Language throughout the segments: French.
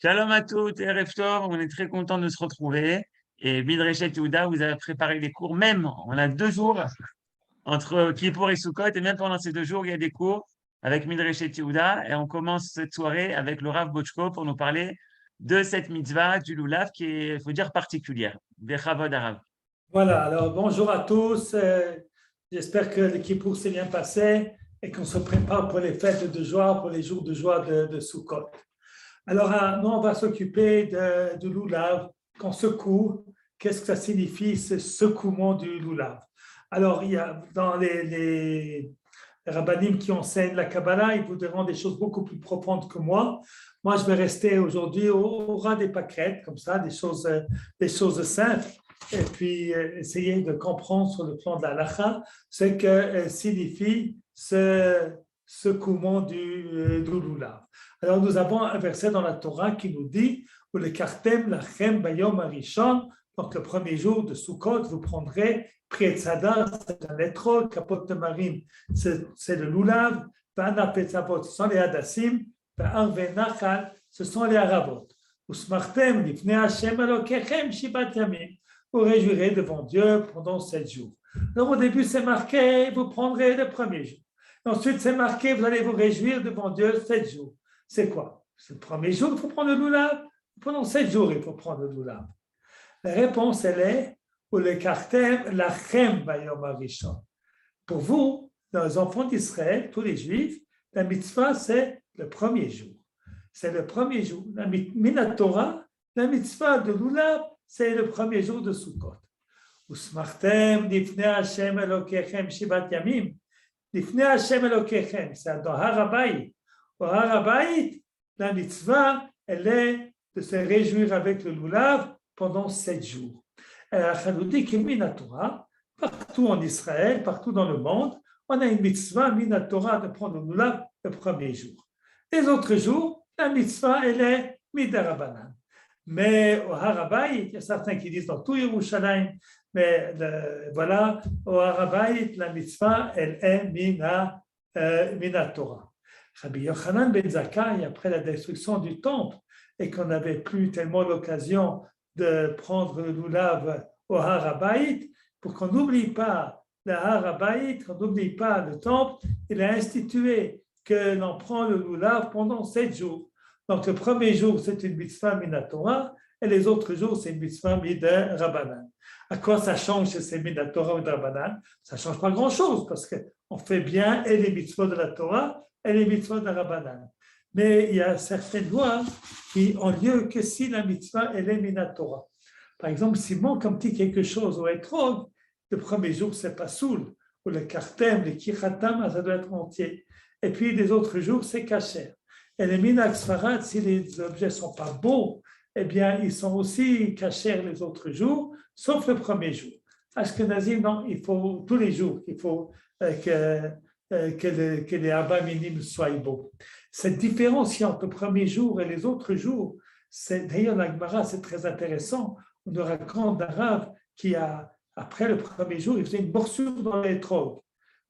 Shalom à tous, Erev Tov, on est très content de se retrouver. Et Midreshet Yehuda, vous avez préparé les cours, même, on a 2 jours entre Kippour et Sukkot, et même pendant ces 2 jours, il y a des cours avec Midreshet Yehuda, et on commence cette soirée avec le Rav Bochko pour nous parler de cette mitzvah du Lulav qui est, il faut dire, particulière. Bechavod Arav. Voilà, alors bonjour à tous. J'espère que le Kippour s'est bien passé et qu'on se prépare pour les fêtes de joie, pour les jours de joie de Sukkot. Alors, nous, on va s'occuper du Lulav, qu'on secoue. Qu'est-ce que ça signifie, ce secouement du Lulav? Alors, il y a dans les rabbinim qui enseignent la Kabbalah, ils vous diront des choses beaucoup plus profondes que moi. Moi, je vais rester aujourd'hui au ras des pâquerettes, comme ça, des choses simples, et puis essayer de comprendre sur le plan de la halakha ce que signifie ce secouement du Lulav. Alors, nous avons un verset dans la Torah qui nous dit « le kartem lachem bayom arishon » donc le premier jour de Sukkot, vous prendrez Prietzada, c'est un étrog, Kapot Marim, c'est le Lulav, Vana Petzavot, ce sont les Hadassim, Arve Nachal, ce sont les Aravot. Usmartem, Lifnei Hashem Elokechem, Shibat Yamim. Vous réjouirez devant Dieu pendant 7 jours. Alors au début, c'est marqué, vous prendrez le premier jour. Ensuite, c'est marqué, vous allez vous réjouir devant Dieu 7 jours. C'est quoi? C'est le premier jour, il faut prendre le Lulav. Pendant 7 jours, il faut prendre le Lulav. La réponse, elle est ou le kartem lachem bayom arishon. Pour vous, les enfants d'Israël, tous les Juifs, la mitzvah, c'est le premier jour. C'est le premier jour. La Minatora, la mitzvah de Lulav, c'est le premier jour de Sukkot. Usmartem lifnei Hashem Elokechem shivat yamim. Lifnei Hashem Elokechem, c'est dans Har HaBayit. Au Har HaBayit, la mitzvah, elle est de se réjouir avec le Lulav pendant 7 jours. Elle nous dit que Minatora, partout en Israël, partout dans le monde, on a une mitzvah Minatora de prendre le Lulav le premier jour. Les autres jours, la mitzvah, elle est Midarabanan. Mais au Har HaBayit, il y a certains qui disent dans tout Yerushalayim, mais voilà, au Har HaBayit, la mitzvah, elle est Minatora. Rabbi Yochanan ben Zakkai, après la destruction du temple, et qu'on n'avait plus tellement l'occasion de prendre le Lulav au Har HaBayit, pour qu'on n'oublie pas le Har HaBayit, qu'on n'oublie pas le temple, il a institué que l'on prend le Lulav pendant 7 jours. Donc le premier jour, c'est une mitzvah minatora, et les autres jours, c'est une mitzvah midarabanan. À quoi ça change si c'est minatora ou midarabanan? Ça ne change pas grand-chose, parce qu'on fait bien et les mitzvahs de la Torah et les mitzvahs de Rabbanan. Mais il y a certaines lois qui ont lieu que si la mitzvah elle est minatora. Par exemple, s'il manque un petit quelque chose au étrog, le premier jour c'est pas soul, ou le kartem, le kichatam, ça doit être entier. Et puis les autres jours c'est kasher. Et les minak sfarad, si les objets sont pas beaux, eh bien ils sont aussi kasher les autres jours, sauf le premier jour. Ashkenazim, non, il faut tous les jours, il faut que les abats minimes soient beaux. Cette différence entre le premier jour et les autres jours, d'ailleurs, la Gemara, c'est très intéressant. On nous raconte d'un Rav qui, après le premier jour, il faisait une morsure dans l'étrog.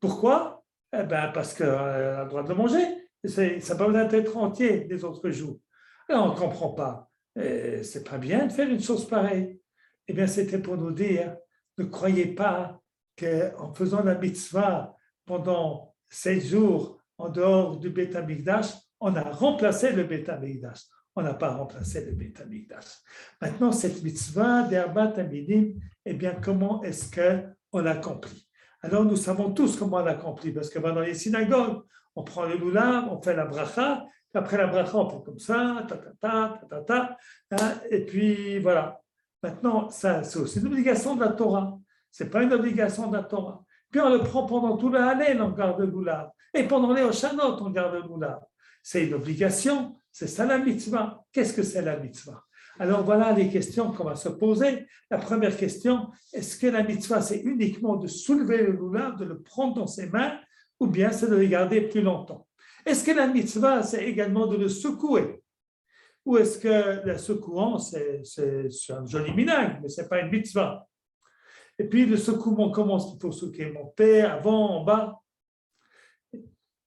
Pourquoi? Eh ben, parce qu'il a le droit de le manger. Ça n'a pas besoin d'être entier les autres jours. Alors, on ne comprend pas. C'est pas bien de faire une chose pareille. Eh bien, c'était pour nous dire, ne croyez pas qu'en faisant la mitzvah pendant 7 jours en dehors du Beit HaMikdash, on a remplacé le Beit HaMikdash. On n'a pas remplacé le Beit HaMikdash. Maintenant, cette mitzvah d'Arbat Amidim, eh bien, comment est-ce qu'on l'accomplit? Alors, nous savons tous comment on l'accomplit, parce que dans les synagogues, on prend le lulav, on fait la bracha, après la bracha, on fait comme ça, et puis voilà. Maintenant, ça, c'est aussi une obligation de la Torah. Ce n'est pas une obligation de la Torah. Puis on le prend pendant tout le Hallel, on garde le lulav. Et pendant les Hoshanot, on garde le lulav. C'est une obligation, c'est ça la mitzvah. Qu'est-ce que c'est la mitzvah? Alors voilà les questions qu'on va se poser. La première question, est-ce que la mitzvah, c'est uniquement de soulever le lulav, de le prendre dans ses mains, ou bien c'est de le garder plus longtemps? Est-ce que la mitzvah, c'est également de le secouer? Ou est-ce que le secouant, c'est un joli minag, mais ce n'est pas une mitzvah? Et puis le secouement, comment il faut secouer? Monter, avant, en bas?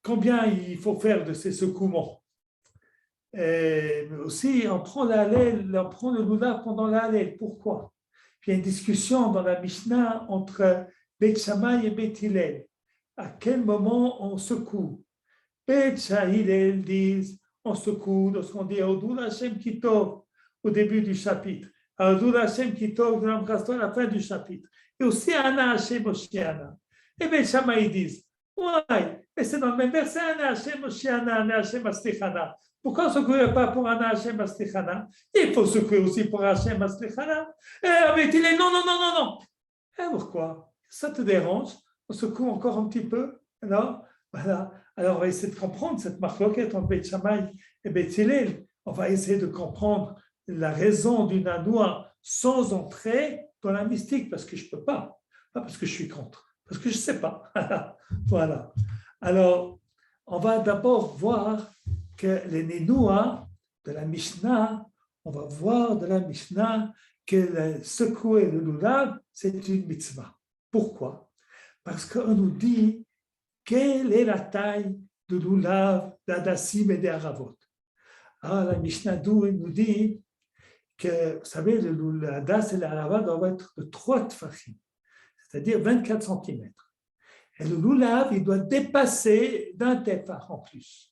Combien il faut faire de ces secouements? Mais aussi, on prend le lulav pendant l'Hallel. Pourquoi? Il y a une discussion dans la Mishnah entre Beit Shammai et Beit Hillel. À quel moment on secoue? Beit Hillel disent on secoue lorsqu'on dit Odul Hashem Kitov au début du chapitre, Odul Hashem Kitov de l'embrassement à la fin du chapitre, et aussi Ana Hashem Oshiana. Et Beit Shammai disent ouais, mais c'est dans le même verset Ana Hashem Oshiana, Ana Hashem Aslichana. Pourquoi on ne secoue pas pour Ana Hashem Aslichana? Il faut secouer aussi pour Hashem Aslichana. Et Beit Hillel non, non, non, non, non. Et pourquoi? Ça te dérange? On secoue encore un petit peu? Alors, voilà. Alors, on va essayer de comprendre cette marloquette entre Beit Shammai et Beit Hillel. On va essayer de comprendre la raison d'une anoua sans entrer dans la mystique, parce que je ne peux pas parce que je suis contre, parce que je ne sais pas. Voilà. Alors, on va d'abord voir que les Nénoua de la Mishnah, on va voir de la Mishnah que le secouer le lulav, c'est une mitzvah. Pourquoi? Parce qu'on nous dit quelle est la taille de lulav, d'adassim et d'aravot. Alors la Mishnah nous dit que, vous savez, l'adas et l'aravat doivent être de 3 tfachim, c'est-à-dire 24 cm. Et le lulav, il doit dépasser d'un tefach en plus.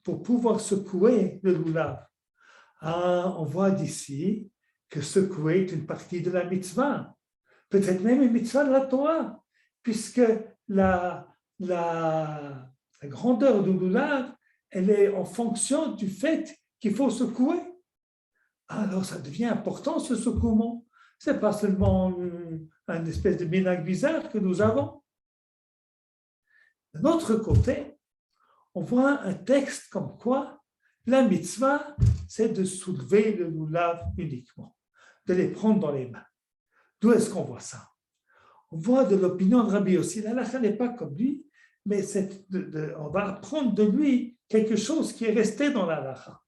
Pour pouvoir secouer le lulav. On voit d'ici que secouer est une partie de la mitzvah, peut-être même une mitzvah de la Torah, puisque la grandeur du lulav, elle est en fonction du fait qu'il faut secouer. Alors ça devient important ce secouement. Ce n'est pas seulement une espèce de minhag bizarre que nous avons. D'un autre côté, on voit un texte comme quoi la mitzvah, c'est de soulever le lulav uniquement, de les prendre dans les mains. D'où est-ce qu'on voit ça? On voit de l'opinion de Rabbi Yossi. La halakha n'est pas comme lui, mais on va apprendre de lui quelque chose qui est resté dans la halakha.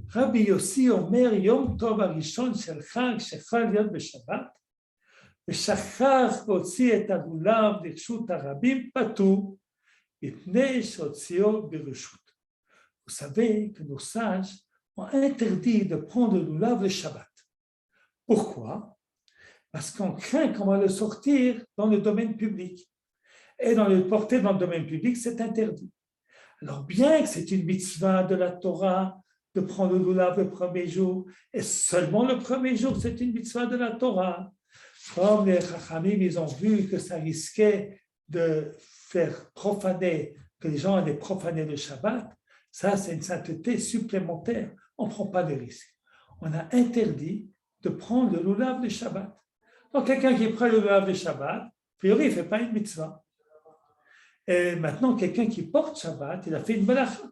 Rabbi Yossi Omer Yom Tov Arishon Shel Chag Shechal Yod B'Shabbat V'Shachar Hotzi Et HaLulav L'Rshut HaRabim Patur Mipnei Shehotzio B'Reshut. Vous savez que nos sages ont interdit de prendre le lulav le Shabbat. Pourquoi? Parce qu'on craint qu'on va le sortir dans le domaine public. Et le porter dans le domaine public, c'est interdit. Alors bien que c'est une mitzvah de la Torah de prendre le lulav le premier jour, et seulement le premier jour, c'est une mitzvah de la Torah. Comme les Chachamim, ils ont vu que ça risquait de faire profaner, que les gens allaient profaner le Shabbat, ça c'est une sainteté supplémentaire. On ne prend pas de risque. On a interdit de prendre le lulav le Shabbat. Donc quelqu'un qui prend le lulav le Shabbat, a priori, il ne fait pas une mitzvah. Et maintenant, quelqu'un qui porte Shabbat, il a fait une melacha.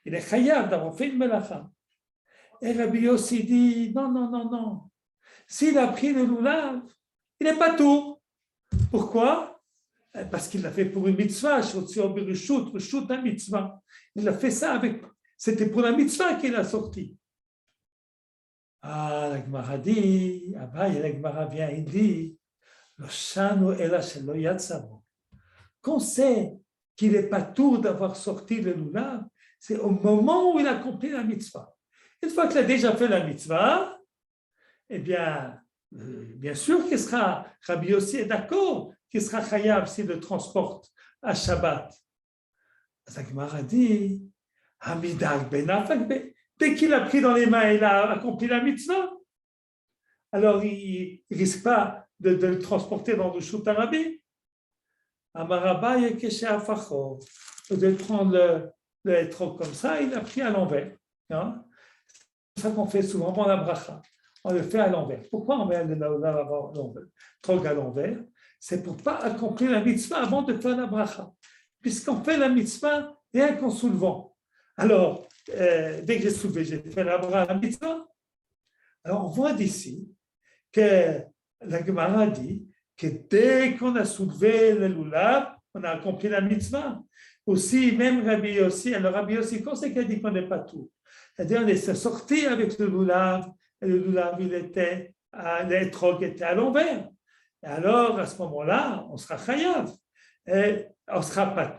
Il est chayav d'avoir fait une melacha. Et Rabbi Yossi dit, non, non, non, non. S'il a pris le lulav, il n'est pas tout. Pourquoi? Parce qu'il l'a fait pour une mitzvah, reshut un mitzvah. Il a fait ça c'était pour la mitzvah qu'il a sorti. La Gemara dit, la Gemara vient et dit, qu'on sait qu'il n'est pas tout d'avoir sorti le lulav, c'est au moment où il a accompli la mitzvah. Une fois qu'il a déjà fait la mitzvah, eh bien sûr qu'il sera, Rabbi Yossi est d'accord, qu'il sera chayav s'il le transporte à Shabbat. La Gemara dit, dès qu'il a pris dans les mains, il a accompli la mitzvah, alors il ne risque pas de le transporter dans le Reshut HaRabim. Amaraba Yekeshe Afacho, de prendre le étrog comme ça, il l'a pris à l'envers. Hein? C'est ça qu'on fait souvent dans la bracha. On le fait à l'envers. Pourquoi on met l'étrog à l'envers? C'est pour ne pas accomplir la mitzvah avant de faire la bracha. Puisqu'on fait la mitzvah rien qu'en soulevant. Alors, dès que j'ai soulevé, j'ai fait la mitzvah. Alors, on voit d'ici que la Gemara dit que dès qu'on a soulevé le lulav, on a accompli la mitzvah. Aussi, même Rabbi Yossi, alors Rabbi Yossi, quand c'est qu'il a dit qu'on n'est pas tout? C'est-à-dire, on est sorti avec le lulav, et le lulav, l'étrog était à l'envers. Et alors, à ce moment-là, on sera chayav. Et on sera pas,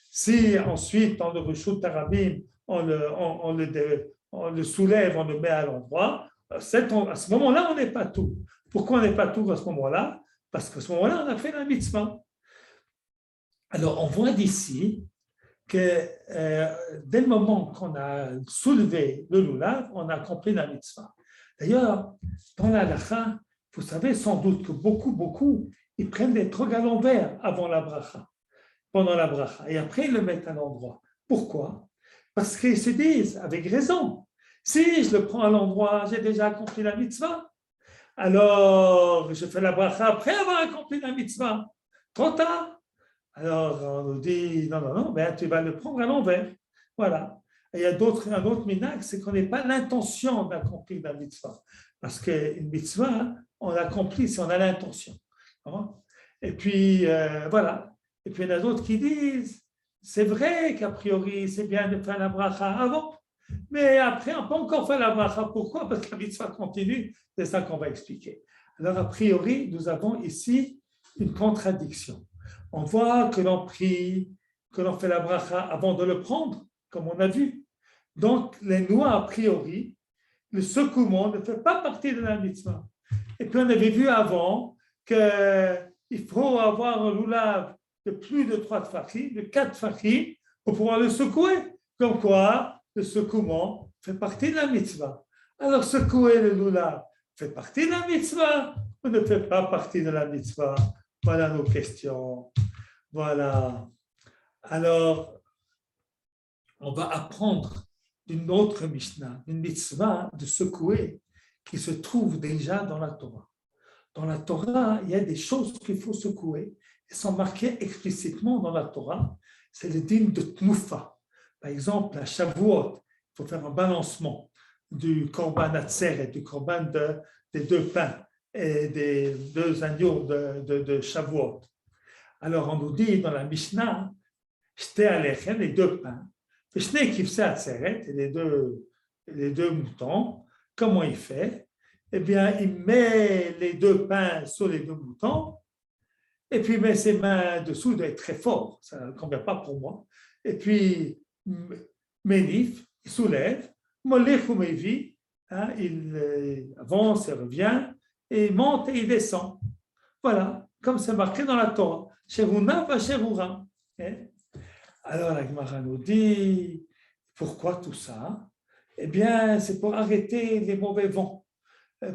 Si ensuite, dans le Reshut Tarabim, on le soulève, on le met à l'endroit, à ce moment-là, on n'est pas tout. Pourquoi on n'est pas tout à ce moment-là? Parce qu'à ce moment-là, on a fait la mitzvah. Alors, on voit d'ici que dès le moment qu'on a soulevé le lulav, on a accompli la mitzvah. D'ailleurs, dans la halakha, vous savez sans doute que beaucoup, ils prennent des trogs à l'envers avant la bracha, pendant la bracha, et après ils le mettent à l'endroit. Pourquoi? Parce qu'ils se disent, avec raison, si je le prends à l'endroit, j'ai déjà accompli la mitzvah, alors je fais la bracha après avoir accompli la mitzvah. Trop tard. Alors, on nous dit, non, ben, tu vas le prendre à l'envers. Voilà. Et il y a un autre minhag, c'est qu'on n'ait pas l'intention d'accomplir la mitzvah. Parce qu'une mitzvah, on l'accomplit si on a l'intention. Et puis, voilà. Et puis, il y en a d'autres qui disent, c'est vrai qu'a priori, c'est bien de faire la bracha avant. Mais après, on peut encore faire la bracha. Pourquoi? Parce que la mitzvah continue. C'est ça qu'on va expliquer. Alors, a priori, nous avons ici une contradiction. On voit que l'on prie, que l'on fait la bracha avant de le prendre, comme on a vu. Donc, les noix, a priori, le secouement ne fait pas partie de la mitzvah. Et puis, on avait vu avant qu'il faut avoir un lulav de plus de 3 tfachim, de 4 tfachim, pour pouvoir le secouer. Comme quoi, le secouement fait partie de la mitzvah. Alors, secouer le lulav fait partie de la mitzvah ou ne fait pas partie de la mitzvah? Voilà nos questions. Voilà. Alors, on va apprendre d'une autre Mishnah, une mitzvah de secouer qui se trouve déjà dans la Torah. Dans la Torah, il y a des choses qu'il faut secouer. Elles sont marquées explicitement dans la Torah. C'est le din de Tnufa. Par exemple, à Shavuot, il faut faire un balancement du korban atzeret, du korban des 2 pains et des 2 agneaux de Shavuot. Alors, on nous dit dans la Mishnah, Shte alechem, les 2 pains, Shne kivse atzeret, les deux moutons, comment il fait? Eh bien, il met les 2 pains sur les 2 moutons, et puis il met ses mains dessous, il doit être très fort, ça ne convient pas pour moi, et puis Ménif, il soulève, Molech ou Mevi, il avance et revient, et il monte et il descend. Voilà, comme c'est marqué dans la Torah. Sheruna va Sherura. Alors la Gemara nous dit, pourquoi tout ça? Eh bien, c'est pour arrêter les mauvais vents,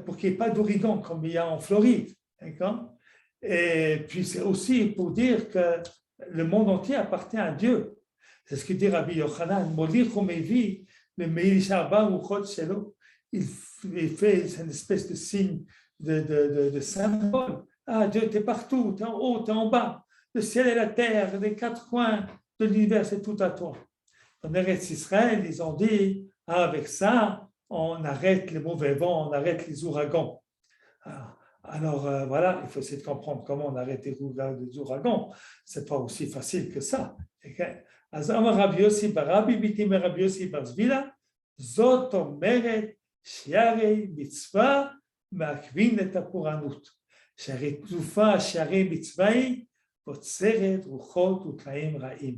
pour qu'il n'y ait pas d'ouragan comme il y a en Floride. D'accord? Et puis c'est aussi pour dire que le monde entier appartient à Dieu. C'est ce que dit Rabbi Yochanan, Molich Omevi, le Meir Sharba ou Chod Shelo. Il fait une espèce de signe de symbole. Ah, Dieu, tu es partout, tu es en haut, tu es en bas. Le ciel et la terre, les 4 coins de l'univers, c'est tout à toi. Dans Eretz Israël, ils ont dit, avec ça, on arrête les mauvais vents, on arrête les ouragans. Alors voilà, il faut essayer de comprendre comment on arrête les ouragans. Ce n'est pas aussi facile que ça. Azam Rabbi Yossi Barabi Bitim Rabbi Yossi Barzvila, Zot Omeret Shiarei Mitzvah Makvin et Apuranut. Shiarei Tnufa Shiarei Mitzvah Potzeret Ruchot Utlaim Raim.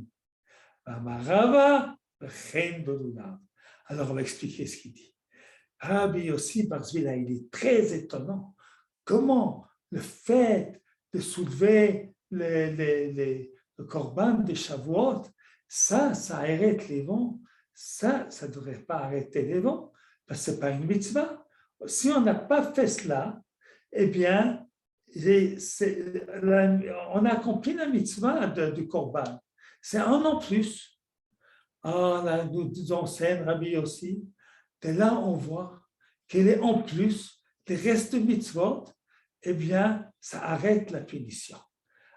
Amarava Bechen Belunav. Alors on va expliquer ce qu'il dit. Rabbi Yossi Barzvila, il est très étonnant. Comment le fait de soulever le korban de Shavuot, ça arrête les vents, ça ne devrait pas arrêter les vents, parce que ce n'est pas une mitzvah. Si on n'a pas fait cela, eh bien, on a accompli la mitzvah du korban. C'est un en plus. Nous enseigne Rabbi Yossi. Et là, on voit qu'il est en plus des restes de mitzvot, eh bien, ça arrête la punition.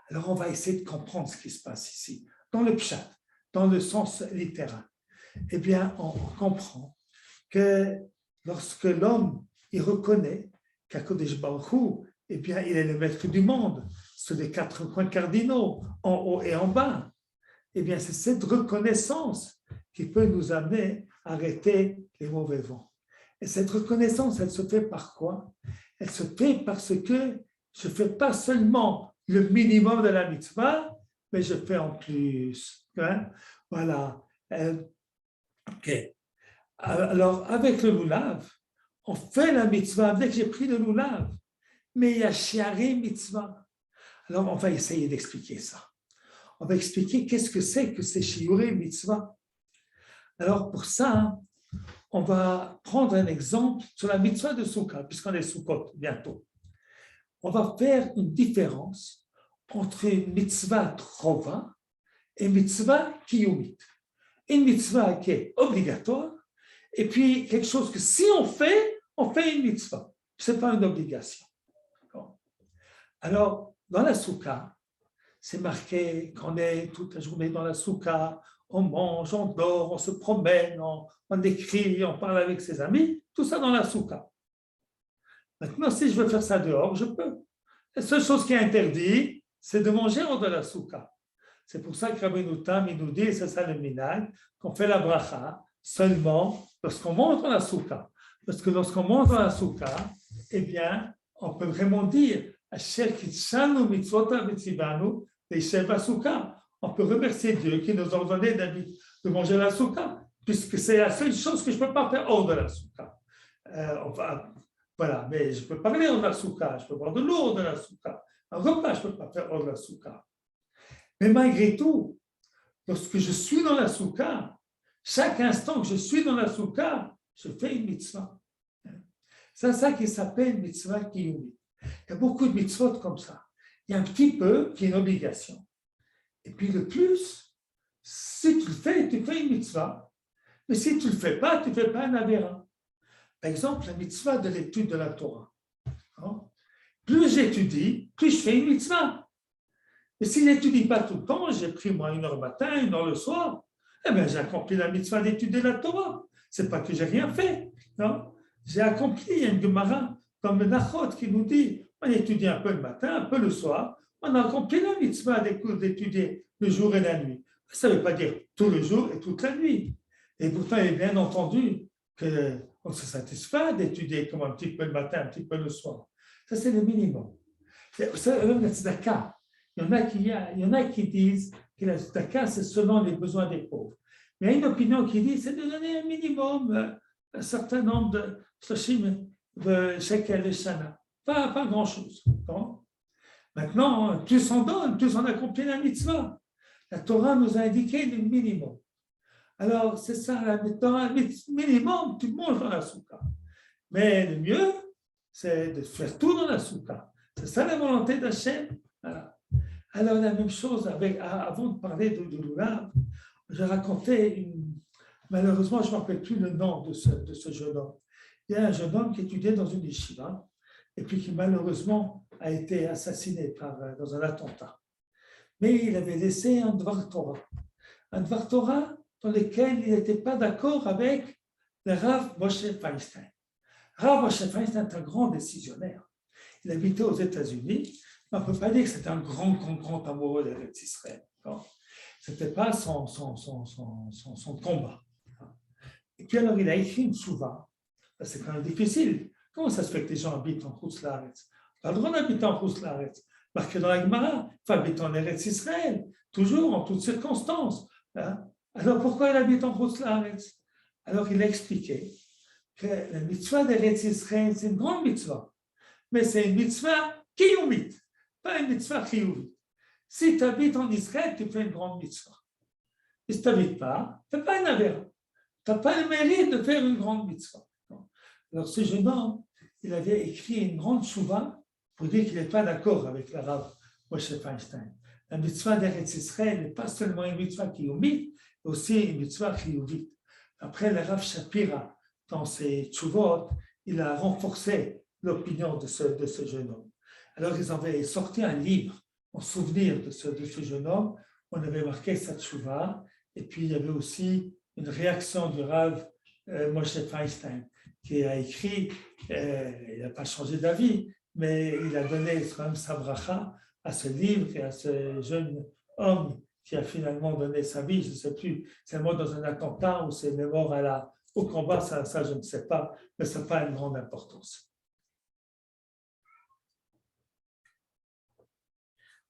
Alors, on va essayer de comprendre ce qui se passe ici, dans le pshat, dans le sens littéral. Eh bien, on comprend que lorsque l'homme, il reconnaît qu'Akadosh Baruch Hu, eh bien, il est le maître du monde, sur les 4 coins cardinaux, en haut et en bas, eh bien, c'est cette reconnaissance qui peut nous amener à arrêter les mauvais vents. Et cette reconnaissance, elle se fait par quoi? Elle se fait parce que je ne fais pas seulement le minimum de la mitzvah, mais je fais en plus. Hein? Voilà. Ok. Alors, avec le lulav, on fait la mitzvah, dès que j'ai pris le lulav, mais il y a shiarei mitzvah. Alors, on va essayer d'expliquer ça. On va expliquer qu'est-ce que c'est shiarei mitzvah. Alors, pour ça, on va prendre un exemple sur la mitzvah de Sukkot, puisqu'on est Sukkot bientôt. On va faire une différence entre une mitzvah trova et une mitzvah kiyumit. Une mitzvah qui est obligatoire, et puis quelque chose que si on fait une mitzvah. Ce n'est pas une obligation. Alors, dans la soukha, c'est marqué qu'on est toute la journée dans la soukha, on mange, on dort, on se promène, on écrit, on parle avec ses amis, tout ça dans la soukha. Maintenant, si je veux faire ça dehors, je peux. La seule chose qui est interdite, c'est de manger hors de la soukha. C'est pour ça que Rabbi Tam, il nous dit, et c'est ça le minag, qu'on fait la bracha seulement lorsqu'on monte dans la soukha. Parce que lorsqu'on monte dans la soukha, eh bien, on peut vraiment dire, Asher kitshanu mitzvota v'tzivanu leishev b'soukha. On peut remercier Dieu qui nous a ordonné de manger la soukha, puisque c'est la seule chose que je ne peux pas faire hors de la soukha. Voilà, mais je peux parler hors de la soukha, je peux boire de l'eau hors de la soukha. Un repas, je ne peux pas faire hors de la soukha. Mais malgré tout, lorsque je suis dans la soukha, chaque instant que je suis dans la soukha, je fais une mitzvah. C'est ça qui s'appelle mitzvah kiyumit. Il y a beaucoup de mitzvot comme ça. Il y a un petit peu qui est une obligation. Et puis le plus, si tu le fais, tu fais une mitzvah. Mais si tu ne le fais pas, tu ne fais pas un avéra. Par exemple, la mitzvah de l'étude de la Torah. Plus j'étudie, plus je fais une mitzvah. Et si je n'étudie pas tout le temps, j'ai pris moi 1 heure le matin, 1 heure le soir, eh bien j'ai accompli la mitzvah d'étudier la Torah. Ce n'est pas que j'ai rien fait, non? J'ai accompli une Gemara comme le Nachot qui nous dit, on étudie un peu le matin, un peu le soir, on a accompli la mitzvah d'étudier le jour et la nuit. Ça ne veut pas dire tout le jour et toute la nuit. Et pourtant, il est bien entendu qu'on se satisfait d'étudier comme un petit peu le matin, un petit peu le soir. Ça, c'est le minimum. C'est même la tzedaka. Il y en a qui disent que la tzedaka, c'est selon les besoins des pauvres. Mais il y a une opinion qui dit c'est de donner un minimum, un certain nombre de shloshim de shekel et shana. Pas grand-chose. Maintenant, plus on donne, plus on accomplit la mitzvah. La Torah nous a indiqué le minimum. Alors, c'est ça, la Torah, minimum, tu manges dans la soukha. Mais le mieux, c'est de faire tout dans la soukha. C'est ça la volonté d'Hachem. Voilà. Alors, la même chose, avant de parler de l'Oulav, je racontais, malheureusement, je ne me rappelle plus le nom de ce jeune homme. Il y a un jeune homme qui étudiait dans une yeshiva et puis qui malheureusement a été assassiné dans un attentat. Mais il avait laissé un Dvar Torah. Un Dvar Torah dans lequel il n'était pas d'accord avec le Rav Moshe Feinstein. Rav Moshe Feinstein est un grand décisionnaire. Il habitait aux États-Unis, mais on ne peut pas dire que c'était un grand amoureux d'Eretz Israël. Ce n'était pas son combat. Et puis alors, il a écrit une souva. C'est quand même difficile. Comment ça se fait que les gens habitent en Chutz Laaretz? Pas le droit d'habiter en Chutz Laaretz. Marqué dans la Gemara, il faut habiter en Eretz Israël, toujours, en toutes circonstances. Alors pourquoi il habite en Chutz Laaretz? Alors il a expliqué que la mitzvah d'Eretz Israël, c'est une grande mitzvah, mais c'est une mitzvah kiyumit, pas une mitzvah chiyuvit. Si tu habites en Israël, tu fais une grande mitzvah. Et si tu n'habites pas, tu n'as pas une avéra. Tu n'as pas le mérite de faire une grande mitzvah. Alors ce jeune homme, il avait écrit une grande chouva pour dire qu'il n'est pas d'accord avec le Rav Moshe Feinstein. La mitzvah d'Eretz Israël n'est pas seulement une mitzvah kiyumit, mais aussi une mitzvah chiyuvit. Après, le Rav Shapira, dans ses tchouvot, il a renforcé l'opinion de ce jeune homme. Alors ils avaient sorti un livre en souvenir de ce jeune homme. On avait marqué sa tchouva, et puis il y avait aussi une réaction du Rav Moshe Feinstein, qui a écrit, il n'a pas changé d'avis, mais il a donné quand même sa bracha à ce livre et à ce jeune homme qui a finalement donné sa vie. Je ne sais plus, c'est mort dans un attentat ou c'est mort au combat, ça je ne sais pas, mais ça n'a pas une grande importance.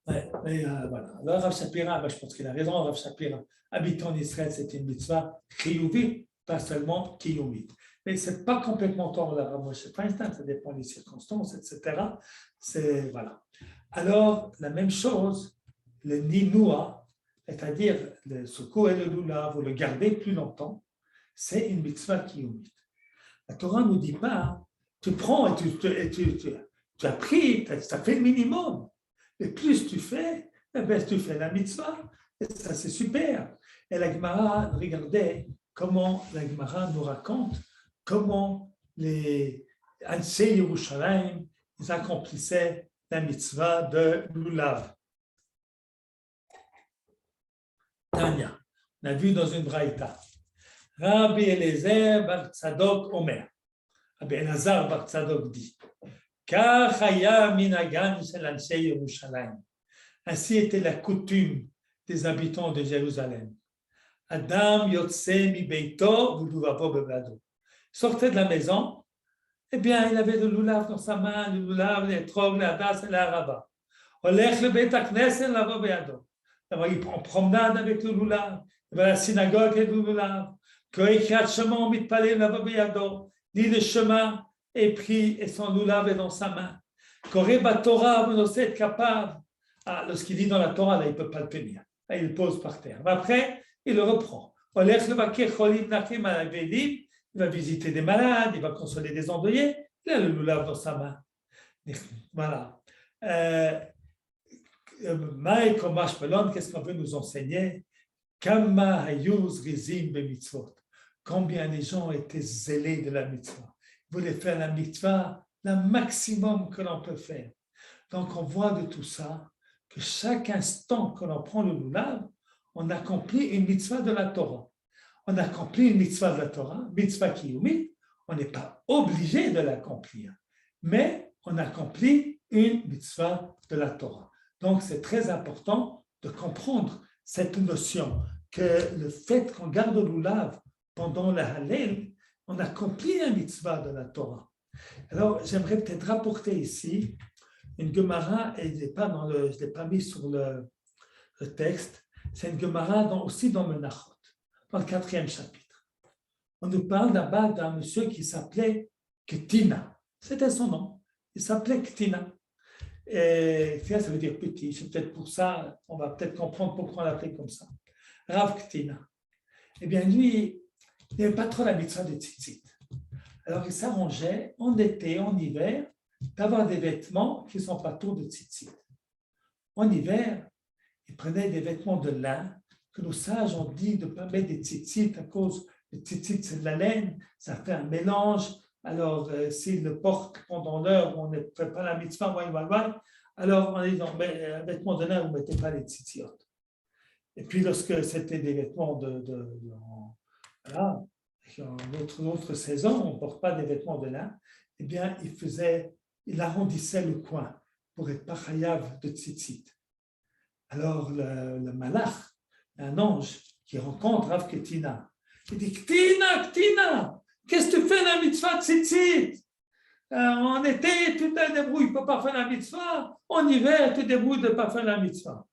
Ouais, mais voilà. Alors, Rav Shapira, je pense qu'il a raison, Rav Shapira. Habiter en Israël, c'est une mitzvah chiyuvit, pas seulement kiyumit. Mais ce n'est pas complètement tort de Rav Moshe Feinstein, ça dépend des circonstances, etc. C'est, voilà. Alors, la même chose, le ninoua, c'est-à-dire le secours et le lulav, ou le garder plus longtemps, c'est une mitzvah kiyumit. La Torah ne nous dit pas, tu prends et tu as pris, ça fait le minimum. Et plus tu fais, tu fais la mitzvah. Et ça, c'est super. Et la Gemara, regardez comment la Gemara nous raconte comment les Ansei Yerushalayim, ils accomplissaient la mitzvah de Lulav. Tanya, on a vu dans une braïta. Rabbi Eliezer bar Tzadok Omer. Rabbi Elazar bar Tzadok dit. Ainsi était la coutume des habitants de Jérusalem. Adam yotse mi beito v'luvavo bevado. Sortait de la maison, eh bien, il avait le lulav dans sa main, le lulav, l'étrog, l'adas et l'araba. Olech le beit hakneset lavo beado. Il prend promenade avec le lulav. Il va à la synagogue avec le lulav. Koikrat shema mitpalel lavo beado. Lit le chemin et pris et son lulav est dans sa main. Koreba Torah, vous êtes capable. Lorsqu'il dit dans la Torah, là, il ne peut pas le tenir. Là, il le pose par terre. Mais après, il le reprend. Il va visiter des malades, il va consoler des endeuillés. Il a le lulav dans sa main. Voilà. Qu'est-ce qu'on veut nous enseigner? Combien les gens étaient zélés de la mitzvah. Ils voulaient faire la mitzvah le maximum que l'on peut faire. Donc, on voit de tout ça que chaque instant que l'on prend le lulav, on accomplit une mitzvah de la Torah. On accomplit une mitzvah de la Torah, mitzvah kiyumit, on n'est pas obligé de l'accomplir, mais on accomplit une mitzvah de la Torah. Donc, c'est très important de comprendre cette notion que le fait qu'on garde le lulav pendant la Hallel, on accomplit la mitzvah de la Torah. Alors, j'aimerais peut-être rapporter ici une Gemara, et je ne l'ai pas mis sur le texte, c'est une Gemara aussi dans Menachot, dans le 4e chapitre. On nous parle là-bas d'un monsieur qui s'appelait Ktina. C'était son nom. Il s'appelait Ktina. Et ça veut dire petit. C'est peut-être pour ça, on va peut-être comprendre pourquoi on l'appelait comme ça. Rav Ktina. Eh bien, lui, il n'avait pas trop la mitzvah de tzitzit. Alors, il s'arrangeait en été, en hiver, d'avoir des vêtements qui ne sont pas tous de tzitzit. En hiver, il prenait des vêtements de lin, que nos sages ont dit de ne pas mettre des tzitzit à cause des tzitzit, c'est de la laine, ça fait un mélange. Alors, s'il le porte pendant l'heure où on ne fait pas la mitzvah, alors on dit non, mais un vêtement de lin, vous ne mettez pas les tzitzit. Et puis, lorsque c'était des vêtements voilà, en autre saison, on ne porte pas des vêtements de lin, eh bien, il arrondissait le coin pour être pas chayav de tzitzit. Alors, le malach, un ange qui rencontre Rav Ktina, il dit Ktina, qu'est-ce que tu fais la mitzvah tzitzit? En été, tu te débrouilles, tu ne peux pas faire la mitzvah. En hiver, tu te débrouilles de ne pas faire la mitzvah.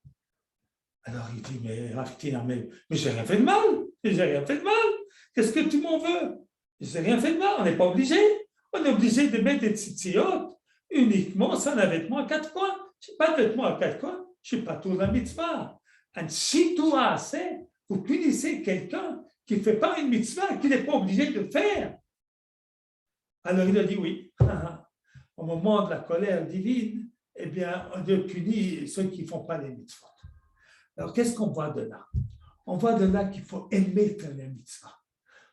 Alors, il dit, mais Rav Ktina, mais j'ai rien fait de mal. J'ai rien fait de mal. Qu'est-ce que tu m'en veux? J'ai rien fait de mal. On n'est pas obligé. On est obligé de mettre des tzitziot uniquement sur un vêtement à 4 coins. Je n'ai pas de vêtement à 4 coins. Je ne suis pas tout la mitzvah. Un chitoua assez, vous punissez quelqu'un qui ne fait pas une mitzvah, qui n'est pas obligé de faire. Alors il a dit oui. Au moment de la colère divine, eh bien, on punit ceux qui ne font pas les mitzvahs. Alors qu'est-ce qu'on voit de là? On voit de là qu'il faut aimer faire les mitzvahs.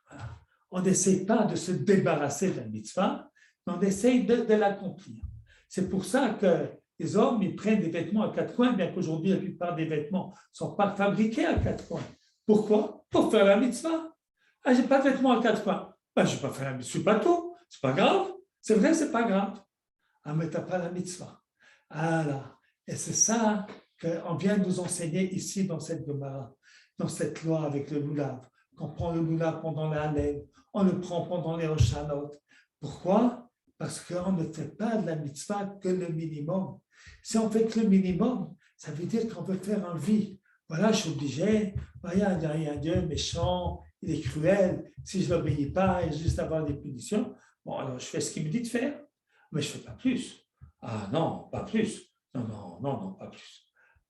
Voilà. On n'essaie pas de se débarrasser de la mitzvah, mais on essaie de l'accomplir. C'est pour ça que les hommes, ils prennent des vêtements à 4 coins, bien qu'aujourd'hui, la plupart des vêtements ne sont pas fabriqués à 4 coins. Pourquoi? Pour faire la mitzvah. Je n'ai pas de vêtements à 4 coins. Je ne vais pas faire la mitzvah. Je ne suis pas tout. Ce n'est pas grave. C'est vrai, ce n'est pas grave. Mais tu n'as pas la mitzvah. Là. Et c'est ça qu'on vient de nous enseigner ici dans cette Gemara, dans cette loi avec le lulav. Qu'on prend le lulav pendant la Hallel, on le prend pendant les Hoshanot. Pourquoi? Parce qu'on ne fait pas de la mitzvah que le minimum. Si on fait que le minimum, ça veut dire qu'on veut faire un vie. Voilà, je suis obligé, il y a un Dieu méchant, il est cruel, si je ne l'obéis pas, il va juste avoir des punitions. Bon, alors je fais ce qu'il me dit de faire, mais je ne fais pas plus. Ah non, pas plus. Non, non, non, non, pas plus.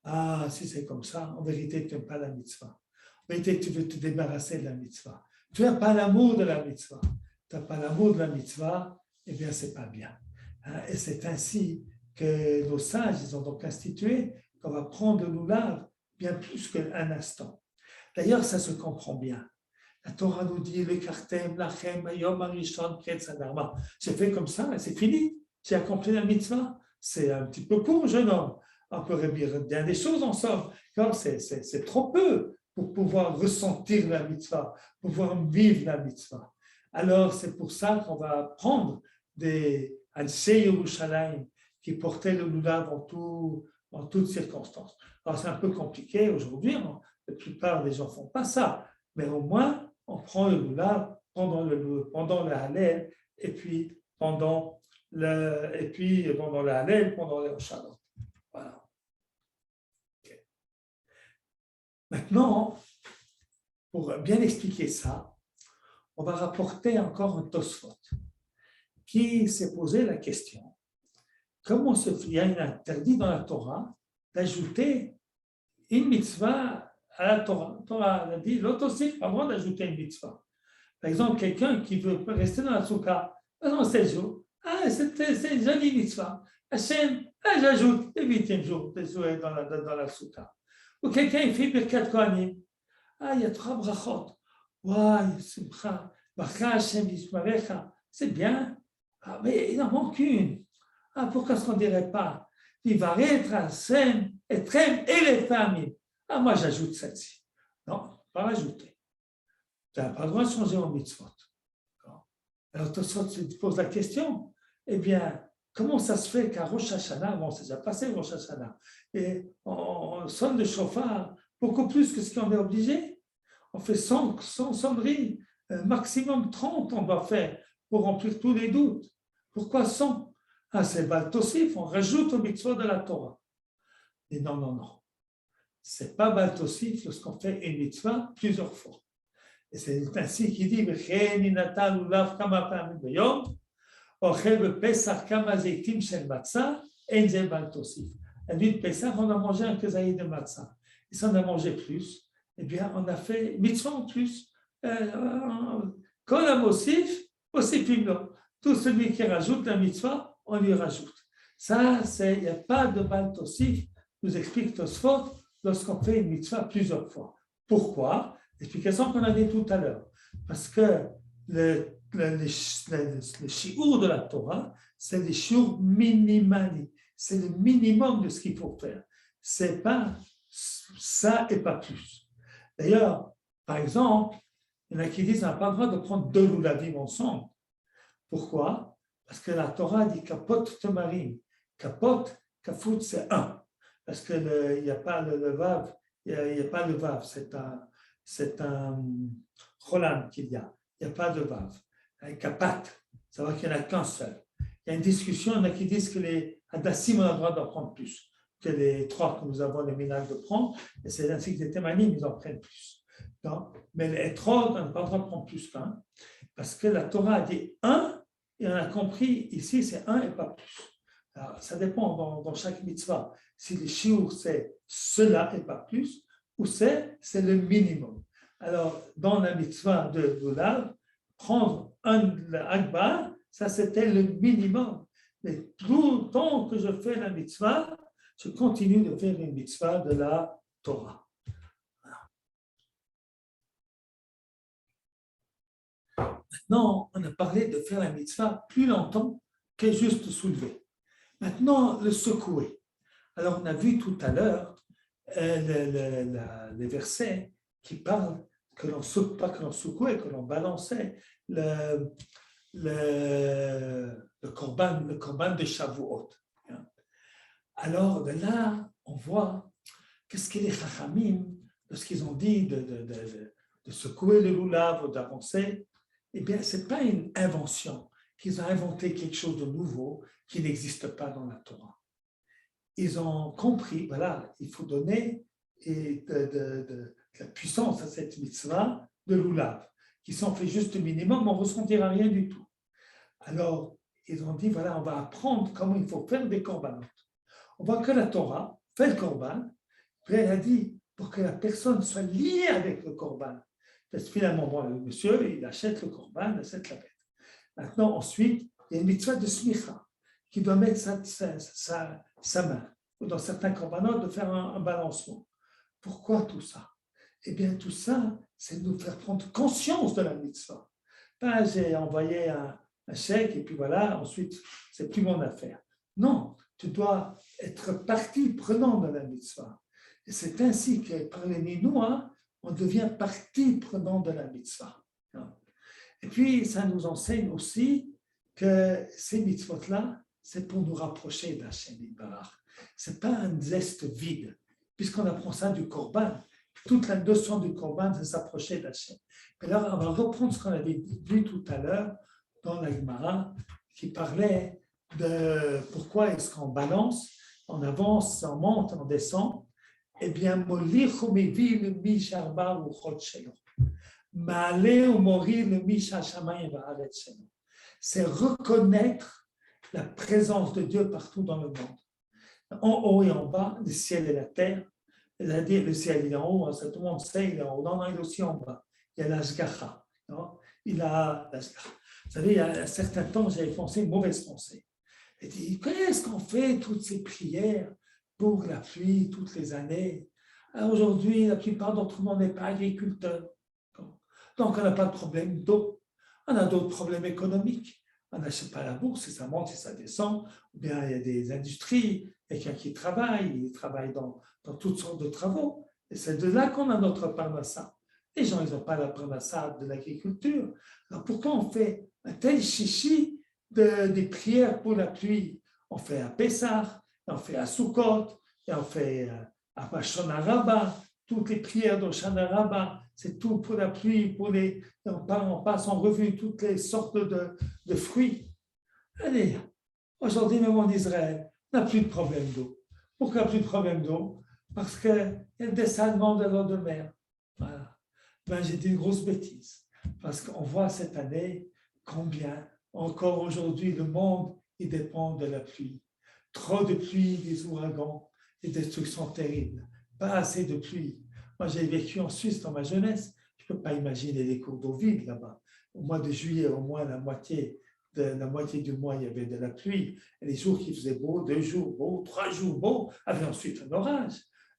Ah, si c'est comme ça, en vérité, tu n'aimes pas la mitzvah. En vérité, tu veux te débarrasser de la mitzvah. Tu n'as pas l'amour de la mitzvah. Tu n'as pas l'amour de la mitzvah, eh bien, ce n'est pas bien. Et c'est ainsi que nos sages, ils ont donc institué qu'on va prendre le lulav bien plus qu'un instant. D'ailleurs, ça se comprend bien. La Torah nous dit le kartem, lachem, ayom, arishon, ketzadarma. C'est fait comme ça, c'est fini. J'ai accompli la mitzvah. C'est un petit peu court, jeune homme. On peut dire bien des choses en somme. C'est trop peu pour pouvoir ressentir la mitzvah, pouvoir vivre la mitzvah. Alors, c'est pour ça qu'on va prendre des Ansei Yerushalayim qui portaient le lulav en toutes circonstances. Alors, c'est un peu compliqué aujourd'hui. La plupart des gens ne font pas ça. Mais au moins, on prend le lulav pendant le Hallel et puis pendant le Hallel, pendant le Shalom. Voilà. Okay. Maintenant, pour bien expliquer ça, on va rapporter encore un Tosfot qui s'est posé la question comment il y a un interdit dans la Torah d'ajouter une mitzvah à la Torah. La Torah a dit l'autre aussi n'a pas le droit d'ajouter une mitzvah. Par exemple, quelqu'un qui veut rester dans la soukha pendant 7 jours, c'est une jolie mitzvah. Hachem, j'ajoute le 8e jour dans la soukha. Ou quelqu'un il fait Birkat Kohanim. Il y a 3 brachot. Waouh, Simcha, Bacha Hashem Yishmarecha. C'est bien. Mais il en manque une. Pourquoi est-ce qu'on ne dirait pas Vivaret, Hashem, Etrem et les familles. Moi j'ajoute celle-ci. Non, pas rajouter. Tu n'as pas le droit de changer en mitzvot. Alors Tosfot se pose la question, eh bien, comment ça se fait qu'à Rosh Hashanah, bon, c'est déjà passé Rosh Hashanah, et on sonne de chauffard beaucoup plus que ce qu'on est obligé. On fait 100 sonneries, maximum 30 on doit faire pour remplir tous les doutes. Pourquoi 100 c'est Baal Tosif, on rajoute au mitzvot de la Torah. Et non, non, non. Ce n'est pas Baal Tosif lorsqu'on fait une mitzvah plusieurs fois. Et c'est ainsi qu'il dit la nuit de Pessah, on a mangé un kezaï de matzah. Et si on a mangé plus, eh bien, on a fait mitzvah en plus. Quand on a mosif, tout celui qui rajoute la mitzvah, on lui rajoute. Ça, il n'y a pas de Baal Tosif, nous explique Tosfot, lorsqu'on fait une mitzvah plusieurs fois. Pourquoi? L'explication qu'on a dit tout à l'heure. Parce que le shiur de la Torah, c'est le shiur minimali. C'est le minimum de ce qu'il faut faire. C'est pas ça et pas plus. D'ailleurs, par exemple, il y en a qui disent qu'on n'a pas le droit de prendre 2 lulavim ensemble. Pourquoi? Parce que la Torah dit kapot temarim. Kapot, kafout, c'est 1. Parce qu'il n'y a pas le vav, il n'y a pas le vav, c'est un cholam qu'il y a. Il n'y a pas de vav. Un kapat, ça va qu'il n'y en a qu'un seul. Il y a une discussion, il y en a qui disent que les hadassim ont le droit d'en prendre plus que les 3 que nous avons le minhag de prendre, et c'est ainsi que les témanim, ils en prennent plus. Non? Mais les 3, on n'a pas le droit de prendre plus qu'un, parce que la Torah a dit 1, et on a compris ici, c'est 1 et pas plus. Alors, ça dépend dans chaque mitzvah. Si le shiur, c'est cela et pas plus, ou c'est le minimum. Alors, dans la mitzvah de lulav, prendre un akbar, ça c'était le minimum. Mais tout le temps que je fais la mitzvah, je continue de faire une mitzvah de la Torah. Voilà. Maintenant, on a parlé de faire la mitzvah plus longtemps que juste soulever. Maintenant, le secouer. Alors, on a vu tout à l'heure les versets qui parlent que l'on pas que l'on secouait, que l'on balançait le korban de Shavuot. Alors, de là, on voit qu'est-ce que les Chachamim, lorsqu'ils ont dit de secouer le lulav ou d'avancer, eh bien, ce n'est pas une invention, qu'ils ont inventé quelque chose de nouveau qui n'existe pas dans la Torah. ils ont compris, voilà, il faut donner de la puissance à cette mitzvah de l'oulav, qui sont fait juste le minimum, on ne ressentira rien du tout. Alors, ils ont dit, voilà, on va apprendre comment il faut faire des corbanotes. On voit que la Torah fait le corban, puis elle a dit, pour que la personne soit liée avec le corban. Parce que finalement, bon, le monsieur, il achète le corban, il achète la bête. Maintenant, ensuite, il y a une mitzvah de smicha, qui doit mettre sa main, ou dans certains corbanotes, de faire un balancement. Pourquoi tout ça? Eh bien, tout ça, c'est de nous faire prendre conscience de la mitzvah. Ben, j'ai envoyé un chèque, et puis voilà, ensuite, c'est plus mon affaire. Non, tu dois être partie prenante de la mitzvah. Et c'est ainsi que par les Ninois, on devient partie prenante de la mitzvah. Et puis, ça nous enseigne aussi que ces mitzvot-là, c'est pour nous rapprocher d'Hachem Yitbarach. Ce n'est pas un geste vide, puisqu'on apprend ça du Corban. Toute la notion du Corban, c'est s'approcher d'Hachem. Et là, on va reprendre ce qu'on avait vu tout à l'heure dans la Gemara, qui parlait de pourquoi est-ce qu'on balance, on avance, on monte, on descend. Eh bien, molicho mevi le misharba ou chotshelo. C'est reconnaître la présence de Dieu partout dans le monde. En haut et en bas, le ciel et la terre. C'est-à-dire, le ciel, il est en haut, hein, tout le monde sait, il est en haut. Non, il est aussi en bas. Il y a l'ashgacha. Il a l'ashgacha. Vous savez, il y a un certain temps, j'avais pensé une mauvaise pensée. J'ai dit, qu'est-ce qu'on fait toutes ces prières pour la pluie toutes les années? Aujourd'hui, la plupart d'entre nous n'est pas agriculteurs. Donc, on n'a pas de problème d'eau. On a d'autres problèmes économiques. On n'achète pas la bourse, et ça monte et ça descend. Ou bien il y a des industries, quelqu'un qui travaille, il travaille dans toutes sortes de travaux. Et c'est de là qu'on a notre parnassa. Les gens, ils n'ont pas la parnassa de l'agriculture. Alors, pourquoi on fait un tel chichi des prières pour la pluie? On fait à Pessah, on fait à Sukkot, et on fait à Shana Rabbah. Toutes les prières d'Hoshana Rabbah, c'est tout pour la pluie, on passe en revue toutes les sortes de fruits. Allez, aujourd'hui même en Israël, on n'a plus de problème d'eau. Pourquoi plus de problème d'eau? Parce qu'il y a des salements de l'eau de mer. Voilà. Ben, j'ai dit une grosse bêtise. Parce qu'on voit cette année combien, encore aujourd'hui, le monde il dépend de la pluie. Trop de pluie, des ouragans, des destructions terribles. Pas assez de pluie. Moi, j'ai vécu en Suisse dans ma jeunesse. Je ne peux pas imaginer les cours d'eau vides là-bas. Au mois de juillet, au moins la moitié du mois, il y avait de la pluie. Et les jours qui faisaient beau, 2 jours beau, 3 jours beau, avaient ensuite un orage.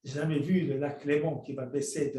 Je n'ai jamais vu le lac Léman qui va baisser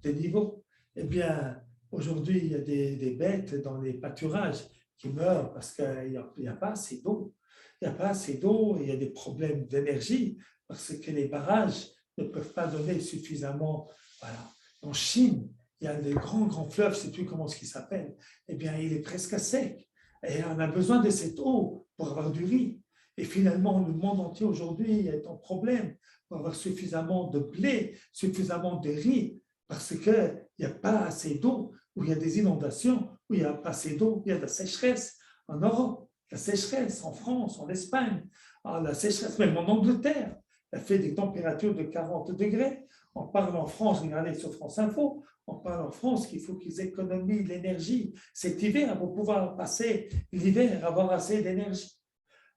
de niveau. Eh bien, aujourd'hui, il y a des bêtes dans les pâturages qui meurent parce qu'il n'y a pas assez d'eau. Il n'y a pas assez d'eau, il y a des problèmes d'énergie parce que les barrages ne peuvent pas donner suffisamment. Voilà. En Chine, il y a des grands fleuves, je ne sais plus comment il s'appelle, eh bien, il est presque à sec. Et on a besoin de cette eau pour avoir du riz. Et finalement, le monde entier aujourd'hui est en problème pour avoir suffisamment de blé, suffisamment de riz, parce qu'il n'y a pas assez d'eau, où il y a des inondations, où il n'y a pas assez d'eau, il y a de la sécheresse en Europe, la sécheresse en France, en Espagne, la sécheresse même en Angleterre. Elle fait des températures de 40 degrés. On parle en France, regardez sur France Info, on parle en France qu'il faut qu'ils économisent l'énergie cet hiver pour pouvoir passer l'hiver, avoir assez d'énergie.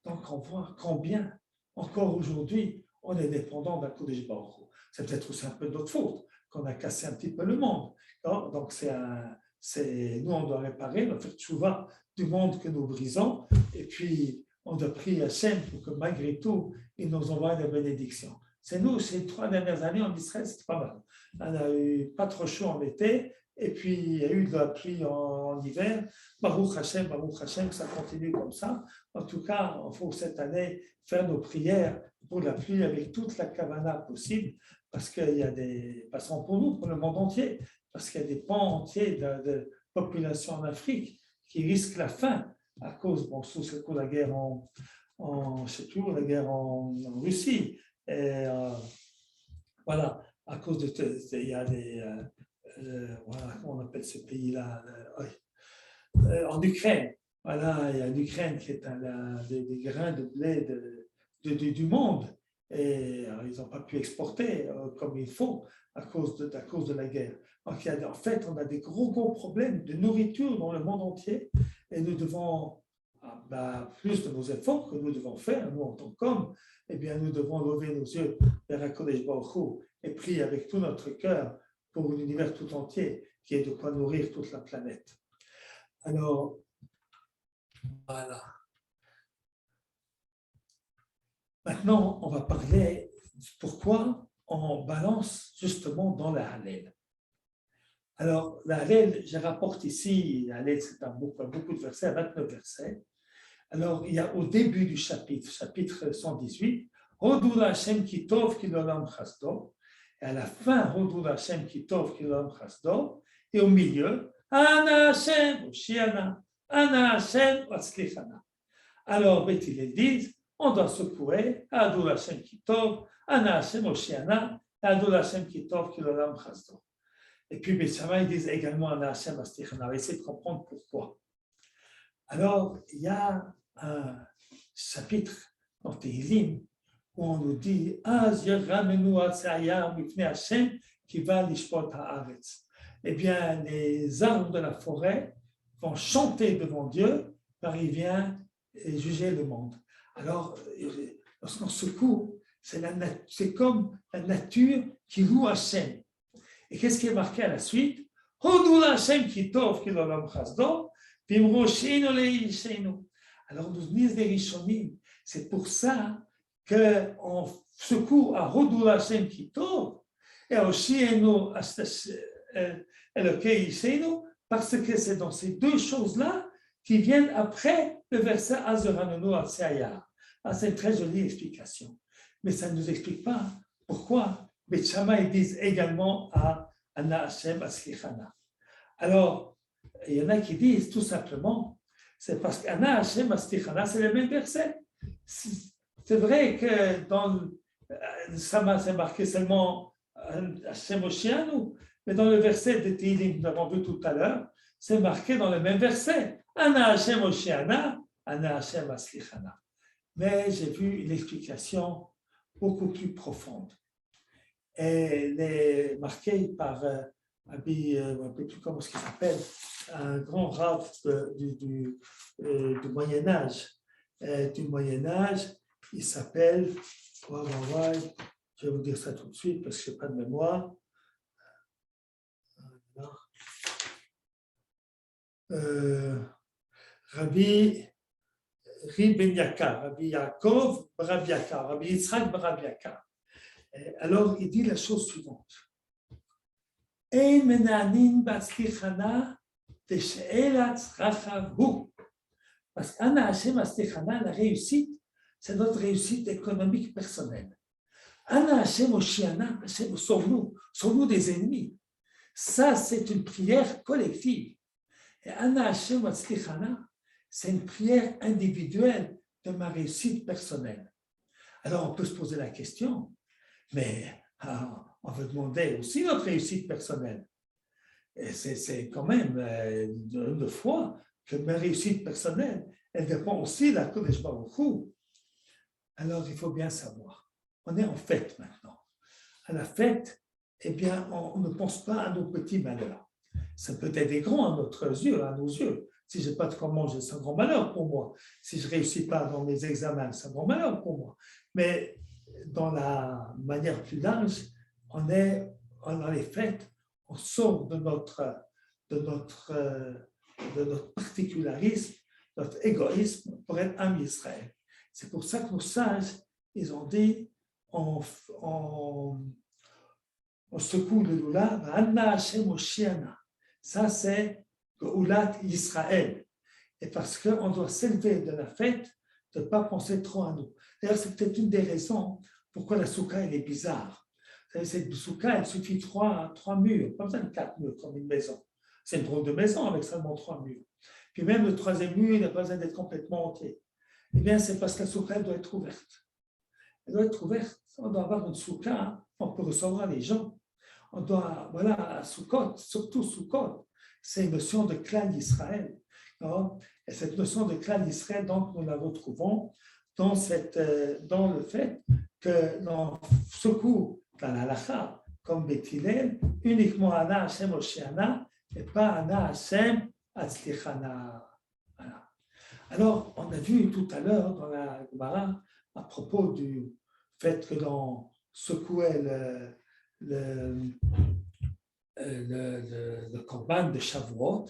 Donc on voit combien, encore aujourd'hui, on est dépendant d'un Kodesh Baruch Hu. C'est peut-être aussi un peu de notre faute qu'on a cassé un petit peu le monde. Donc nous, on doit réparer, on doit faire tchouva du monde que nous brisons, et puis on doit prier Hachem pour que malgré tout, il nous envoie des bénédictions. C'est nous, ces 3 dernières années en Israël, c'était pas mal. On n'a eu pas trop chaud en été, et puis il y a eu de la pluie en hiver. Baruch Hashem, que ça continue comme ça. En tout cas, il faut cette année faire nos prières pour la pluie avec toute la kavana possible, parce qu'il y a des passants pour nous, pour le monde entier, parce qu'il y a des pans entiers de population en Afrique qui risquent la faim à cause, sous la guerre je sais plus, la guerre en Russie. Et voilà, à cause il y a voilà, comment on appelle ce pays-là, en Ukraine. Voilà, il y a l'Ukraine qui est des grains de blé du monde. Et ils n'ont pas pu exporter comme il faut à cause de la guerre. Donc, en fait, on a des gros problèmes de nourriture dans le monde entier et nous devons, plus de nos efforts que nous devons faire, nous en tant qu'hommes, eh bien, nous devons lever nos yeux vers HaKadosh Baruch Hu et prier avec tout notre cœur pour l'univers tout entier, qui est de quoi nourrir toute la planète. Alors, voilà. Maintenant, on va parler pourquoi on balance justement dans la Hallel. Alors, la Hallel, je rapporte ici, la Hallel, c'est beaucoup de versets, 29 versets. Alors, il y a au début du chapitre 118, Hodou Hashem ki tov ki l'olam chasdo, et à la fin, Hodou Hashem ki tov ki l'olam chasdo, et au milieu, Ana Hashem Oshiana, Ana Hashem Otzlichana. Alors, Beth Hillel dit, on doit secouer, Hodou Hashem ki tov, Ana Hashem Oshiana, Hodou Hashem ki tov ki l'olam chasdo. Et puis, Beth Shammai disent également Ana Hashem Otzlichana. On va essayer de comprendre pourquoi. Alors, il y a un chapitre dans Tehillim où on nous dit Az yeramenu atzayar mipnei Hashem qui va lishpot haaretz. Eh bien, les arbres de la forêt vont chanter devant Dieu car il vient juger le monde. Alors, lorsqu'on secoue, c'est comme la nature qui loue Hashem. Et qu'est-ce qui est marqué à la suite? Hodou Hashem ki tov ki l'olam chasdo. Alors, nous disent les Rishonim, c'est pour ça qu'on secoue à Hodou Hashem ki tov et à Oshienu Elokei Ishenu, parce que c'est dans ces deux choses-là qui viennent après le verset Azeranonu Atsayar. C'est une très jolie explication, mais ça ne nous explique pas pourquoi Beth Shammai disent également à Ana Hashem Aslichana. Alors, il y en a qui disent tout simplement, c'est parce qu'Ana Hashem Aslichana, c'est le même verset. C'est vrai que dans ça c'est marqué seulement Hashem Oshianu, mais dans le verset de Tehillim, nous avons vu tout à l'heure, c'est marqué dans le même verset. Ana Hashem Oshiana, Ana Hashem Aslichana. Mais j'ai vu une explication beaucoup plus profonde. Elle est marquée par un peu plus comment il s'appelle, un grand rav du Moyen-Âge. Du Moyen-Âge, il s'appelle, je vais vous dire ça tout de suite parce que je n'ai pas de mémoire. Rabbi Ben Yakar, Rabbi Yaakov Rabbi Yakar, Rabbi Yitzhak Rabbi Yakar. Alors, il dit la chose suivante. Ein menanin batzlichana teshe'elat rachavu. Parce qu'Ana Hashem Batzlichana, la réussite, c'est notre réussite économique personnelle. Ana Hashem Oshiana, Hashem, sauve-nous des ennemis. Ça, c'est une prière collective. Et Ana Hashem Batzlichana, c'est une prière individuelle de ma réussite personnelle. Alors, on peut se poser la question, mais on veut demander aussi notre réussite personnelle. Et c'est quand même de foi que ma réussite personnelle, elle dépend aussi de la Kodesh Baruch Hu. Alors, il faut bien savoir. On est en fête maintenant. À la fête, eh bien, on ne pense pas à nos petits malheurs. Ça peut être des grands à nos yeux. Si je n'ai pas de quoi manger, c'est un grand malheur pour moi. Si je ne réussis pas dans mes examens, c'est un grand malheur pour moi. Mais dans la manière plus large, on est dans les fêtes, on sort de notre particularisme, notre égoïsme pour être un Israël. C'est pour ça que nos sages, ils ont dit, on secoue le lulav, Anna Hashem Oshiana. Ça, c'est Geulat Israël. Et parce qu'on doit s'élever de la fête, de ne pas penser trop à nous. D'ailleurs, c'est peut-être une des raisons pourquoi la soukha, elle est bizarre. Cette soukha, il suffit de 3 murs, pas besoin de 4 murs comme une maison. C'est une drôle de maison avec seulement 3 murs. Puis même le 3e mur, il n'a pas besoin d'être complètement entier. Eh bien, c'est parce que la soukha, elle doit être ouverte. Elle doit être ouverte. On doit avoir une soukha, on peut recevoir les gens. On doit, voilà, Sukkot, surtout Sukkot, c'est une notion de clan d'Israël. Et cette notion de clan d'Israël, donc, nous la retrouvons dans le fait que l'on secoue dans la halakha, comme Beth Hillel, uniquement Ana Hashem Oshiana et pas Ana Hashem Atzlichana. Voilà. Alors, on a vu tout à l'heure dans la Gemara à propos du fait que l'on secouait le korban de Shavuot,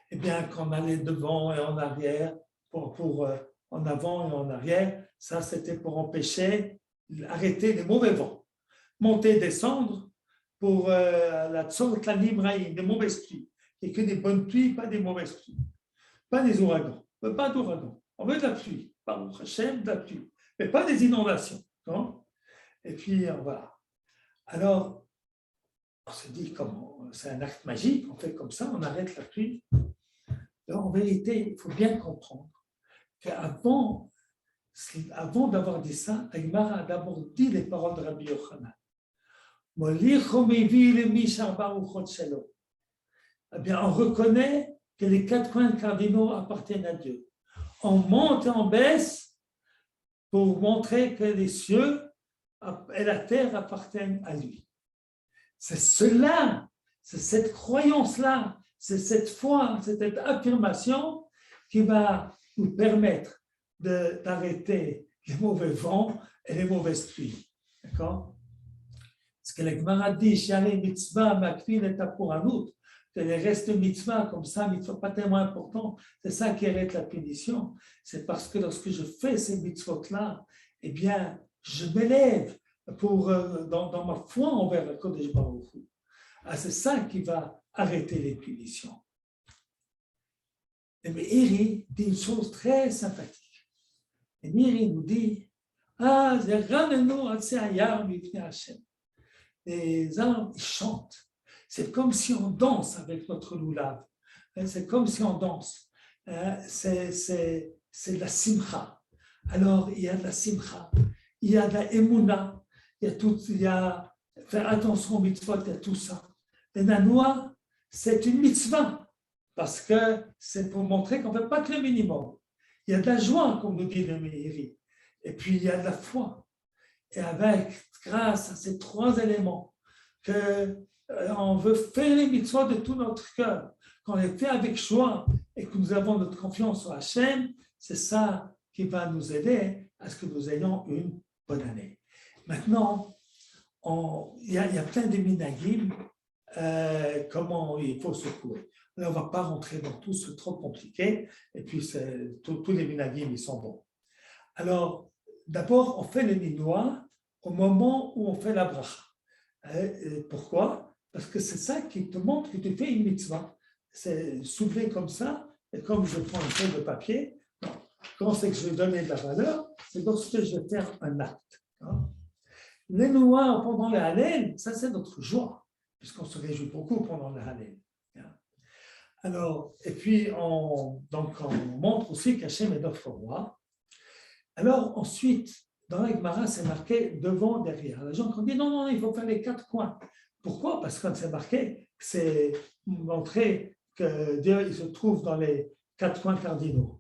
eh bien, qu'on allait devant et en arrière, en avant et en arrière, ça c'était pour empêcher, arrêter les mauvais vents, monter, descendre pour la tzort, la nimraïm, des mauvaises pluies, et que des bonnes pluies, pas des mauvaises pluies, pas des ouragans, pas d'ouragans, on veut de la pluie, Baruch Hashem, de la pluie, mais pas des inondations, non? Et puis voilà. Alors, on se dit comment, c'est un acte magique, on fait comme ça, on arrête la pluie. Alors, en vérité, il faut bien comprendre qu'avant d'avoir dit ça, la Gemara a d'abord dit les paroles de Rabbi Yochanan. Eh bien, on reconnaît que les 4 coins cardinaux appartiennent à Dieu. On monte et on baisse pour montrer que les cieux et la terre appartiennent à lui. C'est cela, c'est cette croyance-là, c'est cette foi, cette affirmation qui va nous permettre d'arrêter les mauvais vents et les mauvaises pluies. D'accord? Ce que la Gemara dit, Shalei mitzvah, makfil et tapuranut, que les restes de mitzvah, comme ça, mitzvah pas tellement important, c'est ça qui arrête la punition. C'est parce que lorsque je fais ces mitzvot-là, eh bien, je m'élève dans ma foi envers le Kodesh Baruch Hu. Ah, c'est ça qui va arrêter les punitions. Et Meiri dit une chose très sympathique. Et Meiri nous dit, ah, les arbres, ils chantent. C'est comme si on danse avec notre loulav. C'est comme si on danse. C'est de la simcha. Alors, il y a de la simcha, il y a de la emuna, il y a faire attention aux mitzvot, il y a tout ça. Les nanois, c'est une mitzvah, parce que c'est pour montrer qu'on ne fait pas que le minimum. Il y a de la joie, comme nous dit le Meiri, et puis il y a de la foi. Et grâce à ces 3 éléments, qu'on veut faire les mitzvot de tout notre cœur, qu'on les fait avec joie et que nous avons notre confiance en Hachem, c'est ça qui va nous aider à ce que nous ayons une bonne année. Maintenant, il y a plein de minagim, comment il faut secouer. Là, on ne va pas rentrer dans tout, c'est trop compliqué, et puis tous les minagim, ils sont bons. Alors, d'abord, on fait le ninois au moment où on fait la bracha. Pourquoi? Parce que c'est ça qui te montre que tu fais une mitzvah. C'est soulevé comme ça, et comme je prends une feuille de papier, non. Quand c'est que je vais donner de la valeur, c'est lorsque je vais faire un acte. Hein. Les noix pendant la Hallel, ça c'est notre joie, puisqu'on se réjouit beaucoup pendant la Hallel. Alors, et puis on montre aussi qu'Hachem est notre roi. Alors ensuite, dans la Gemara, c'est marqué devant, derrière. Les gens qui ont dit non, il faut faire les 4 coins. Pourquoi? Parce que quand c'est marqué, c'est montrer que Dieu il se trouve dans les 4 coins cardinaux.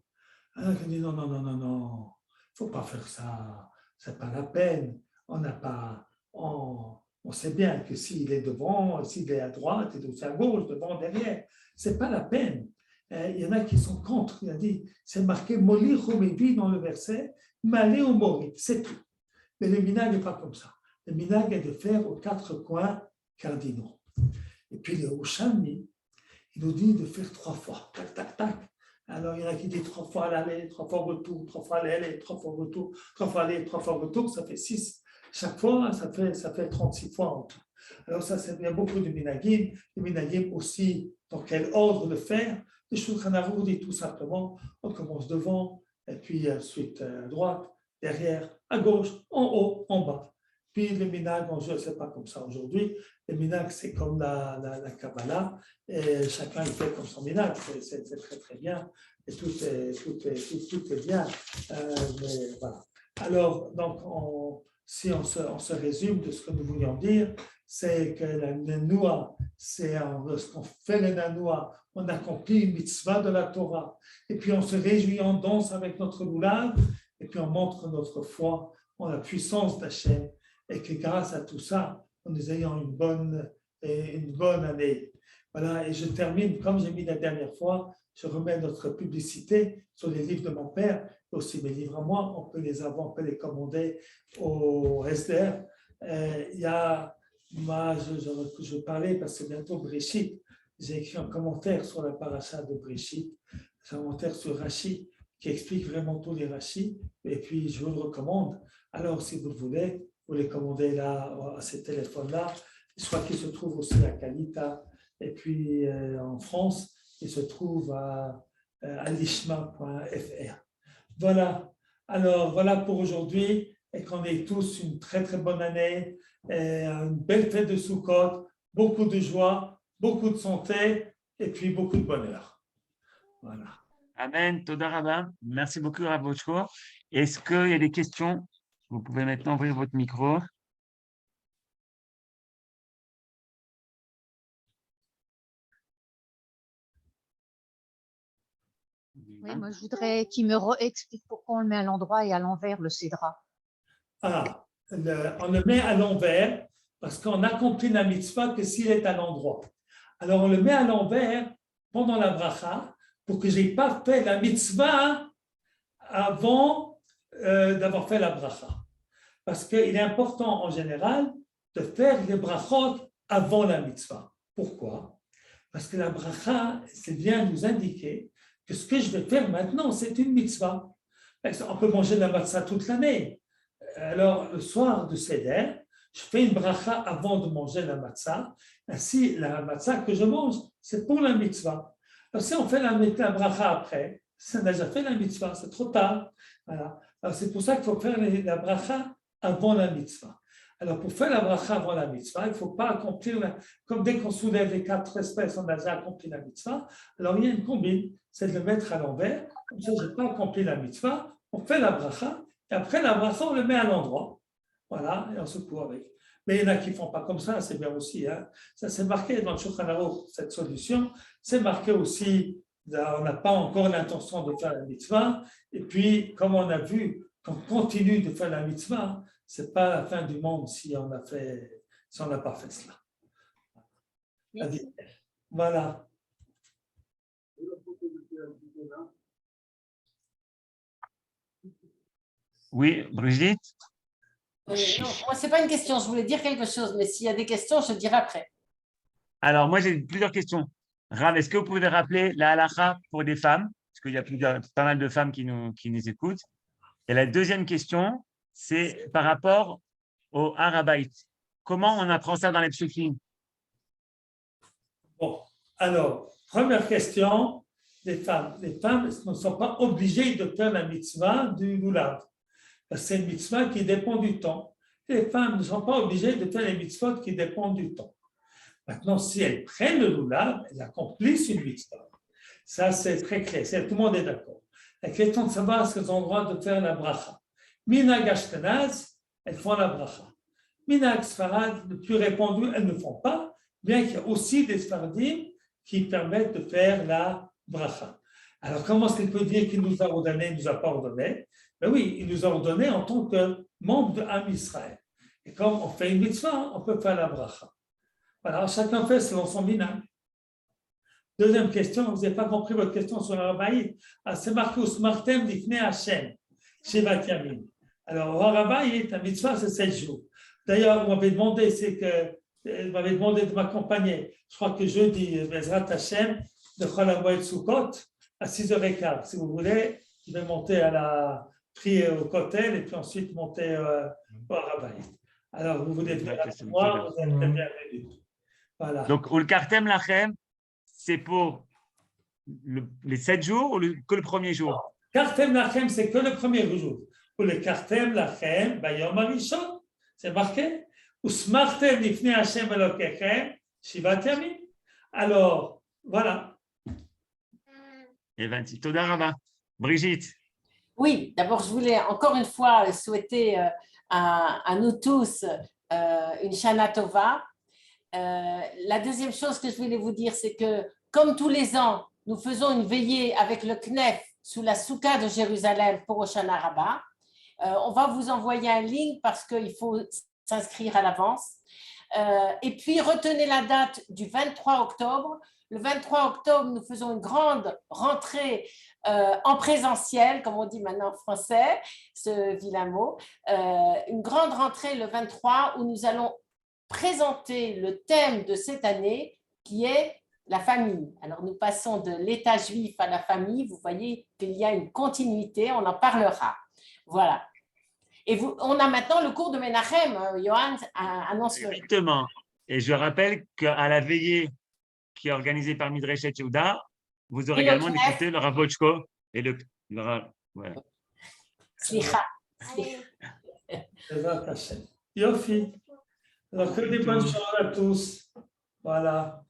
Alors on dit non, il ne faut pas faire ça, c'est pas la peine. On sait bien que s'il est devant, s'il est à droite, il est aussi à gauche, devant, derrière, c'est pas la peine. Il y en a qui sont contre. Il a dit, c'est marqué Moli Chomevi dans le verset, Malé ou Mori, c'est tout. Mais le minag n'est pas comme ça. Le minag est de faire aux 4 coins cardinaux. Et puis le Houchami, il nous dit de faire 3 fois, tac, tac, tac. Alors il y en a qui disent 3 fois l'aller, 3 fois retour, 3 fois l'aller, 3 fois retour, 3 fois aller, 3 fois retour, ça fait 6. Chaque fois, ça fait 36 fois en tout. Alors ça, il y a beaucoup de minagim. Les minagim aussi, dans quel ordre le faire. Le Shulchan Aruch dit tout simplement, on commence devant, et puis ensuite à droite, derrière, à gauche, en haut, en bas. Puis les minag, je ne sais pas comme ça aujourd'hui, les minag c'est comme la Kabbalah, et chacun il fait comme son minag, c'est très très bien, et tout est bien. Mais voilà. Alors, donc, si on se résume de ce que nous voulions dire, c'est que la Nanoua, lorsqu'on fait le Nanoua, on accomplit une mitzvah de la Torah. Et puis on se réjouit, on danse avec notre loulav, et puis on montre notre foi en la puissance d'Hachem et que grâce à tout ça, nous ayons une bonne année. Voilà, et je termine, comme j'ai mis la dernière fois, je remets notre publicité sur les livres de mon père, et aussi mes livres à moi, on peut les avoir, on peut les commander au SDR. Il y a, moi, je parlais parce que bientôt Bréchit, j'ai écrit un commentaire sur la paracha de Bréchit, un commentaire sur Rashi, qui explique vraiment tous les Rashi, et puis je vous le recommande. Alors, si vous le voulez, vous les commandez là, à ces téléphones-là, soit qu'ils se trouvent aussi à Kalita, et puis en France, ils se trouvent à lishma.fr. Voilà. Alors, voilà pour aujourd'hui, et qu'on ait tous une très, très bonne année, et une belle fête de Sukkot, beaucoup de joie, beaucoup de santé, et puis beaucoup de bonheur. Voilà. Amen, Toda Rabba. Merci beaucoup, Rav Bochko. Est-ce qu'il y a des questions? Vous pouvez maintenant ouvrir votre micro. Oui, moi je voudrais qu'il me explique pourquoi on le met à l'endroit et à l'envers, le cédra. Ah, on le met à l'envers parce qu'on accomplit la mitzvah que s'il est à l'endroit. Alors on le met à l'envers pendant la bracha pour que je n'ai pas fait la mitzvah avant d'avoir fait la bracha. Parce qu'il est important en général de faire les brachot avant la mitzvah. Pourquoi? Parce que la bracha, c'est bien nous indiquer que ce que je vais faire maintenant, c'est une mitzvah. On peut manger de la matzah toute l'année. Alors, le soir de Seder, je fais une bracha avant de manger la matzah. Ainsi, la matzah que je mange, c'est pour la mitzvah. Alors, si on fait la bracha après, ça a déjà fait la mitzvah, c'est trop tard. Voilà. Alors, c'est pour ça qu'il faut faire la bracha avant la mitzvah. Alors, pour faire la bracha avant la mitzvah, il ne faut pas accomplir, comme dès qu'on soulève les 4 espèces, on a déjà accompli la mitzvah. Alors, il y a une combine, c'est de le mettre à l'envers. Comme ça, je n'ai pas accompli la mitzvah. On fait la bracha. Et après la bracha, on le met à l'endroit. Voilà, et on secoue avec. Mais il y en a qui ne font pas comme ça, c'est bien aussi. Hein. Ça, c'est marqué dans le Shulchan Aruch, cette solution. C'est marqué aussi, on n'a pas encore l'intention de faire la mitzvah. Et puis, comme on a vu, qu'on continue de faire la mitzvah, ce n'est pas la fin du monde si on n'a pas fait cela. Voilà. Oui, Brigitte? Non, moi, ce n'est pas une question, je voulais dire quelque chose, mais s'il y a des questions, je dirai après. Alors, moi, j'ai plusieurs questions. Rav, est-ce que vous pouvez rappeler la halakha pour des femmes? Parce qu'il y a pas mal de femmes qui nous écoutent. Et la deuxième question, c'est par rapport au Har HaBayit. Comment on apprend ça dans les psukim? Bon, alors, première question, les femmes. Les femmes ne sont pas obligées de faire la mitzvah du lulav. C'est une mitzvah qui dépend du temps. Les femmes ne sont pas obligées de faire les mitzvot qui dépendent du temps. Maintenant, si elles prennent le lulav, elles accomplissent une mitzvah. Ça, c'est très clair. Tout le monde est d'accord. La question de savoir est-ce qu'elles ont le droit de faire la bracha. Minhag Ashkenaz, elles font la bracha. Minhag Sfarad, le plus répandu, elles ne font pas, bien qu'il y a aussi des Sfaradim qui permettent de faire la bracha. Alors, comment est-ce qu'il peut dire qu'il nous a ordonné, il ne nous a pas ordonné? Ben oui, il nous a ordonné en tant que membre de Am Israël. Et comme on fait une mitzvah, on peut faire la bracha. Voilà, chacun fait selon son minhag. Deuxième question, vous n'avez pas compris votre question sur le Har HaBayit. C'est marqué au Smartem d'Ifnei Hashem, Shivat Yamin. Alors, au Har HaBayit, la mitzvah, c'est 7 jours. D'ailleurs, vous m'avez demandé, de m'accompagner. Je crois que jeudi, Bezrat Hashem, de Chol HaMoed Sukkot, à 6h15. Si vous voulez, je vais monter prier au Kotel et puis ensuite monter au Har HaBayit. Alors, vous voulez venir avec moi, vous êtes bienvenus. Voilà. Donc, Ul Kartem Lachem, c'est pour les 7 jours ou que le premier jour? Kartem Lachem, c'est que le premier jour. Pour le Kartem Lachem, Bayom Arishon, c'est marqué. Ou Smartem Nifnei Hashem Elokechem, Shivat Yamim. Alors, voilà. Et 26. Toda Rabba. Brigitte. Oui, d'abord, je voulais encore une fois souhaiter à nous tous une Shana Tova. La deuxième chose que je voulais vous dire, c'est que comme tous les ans, nous faisons une veillée avec le CNEF sous la Souka de Jérusalem pour Hoshana Rabbah. On va vous envoyer un link parce qu'il faut s'inscrire à l'avance. Et puis, retenez la date du 23 octobre. Le 23 octobre, nous faisons une grande rentrée en présentiel, comme on dit maintenant en français, ce vilain mot. Une grande rentrée le 23 où nous allons présenter le thème de cette année qui est la famille. Alors, nous passons de l'État juif à la famille. Vous voyez qu'il y a une continuité, on en parlera. Voilà. Et on a maintenant le cours de Menachem. Johan annonce-le. Exactement. Et je rappelle qu'à la veillée qui est organisée par Midreshet Yehuda, vous aurez également écouté le Rav Bochko et le voilà. Slicha. Yofi. Alors, que des bonnes choses à tous. Voilà.